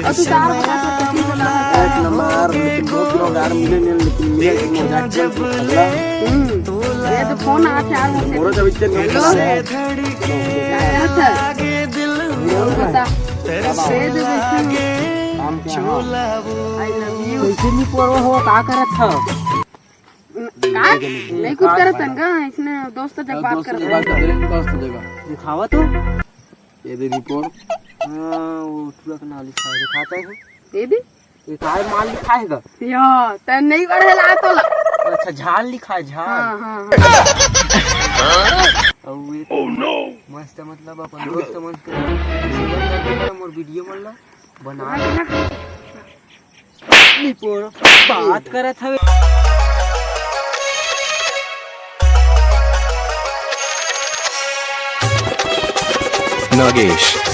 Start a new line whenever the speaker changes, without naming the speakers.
और तू दार बता सकती है ना
एक नंबर लेकिन बहुत लोग यार मिले नहीं लेकिन मिले तो मजाक चल अगला
ये तो फोन आ चार मुझे
मोरो जब इतने नहीं
अच्छा बता सेद
काम क्या
आई लव यू
कैसे नहीं परवा हो का करत था
का नहीं कुछ करत हन का इसने दोस्त जब बात कर
बात कर रहे दोस्त देगा
दिखावा तो
ये दे रिपोर्ट
हां वो तुरक ना लिखा है दिखाता है
दे दी
ये काय माल लिखा है गा
या तन नहीं करे ला तो
अच्छा झाल लिखा है झाल
हां हां
और ये ओह नो मस्त मतलब अपन दोस्त मन के मोर वीडियो मन ला बना नहीं पर बात करत हवे
Nagesh.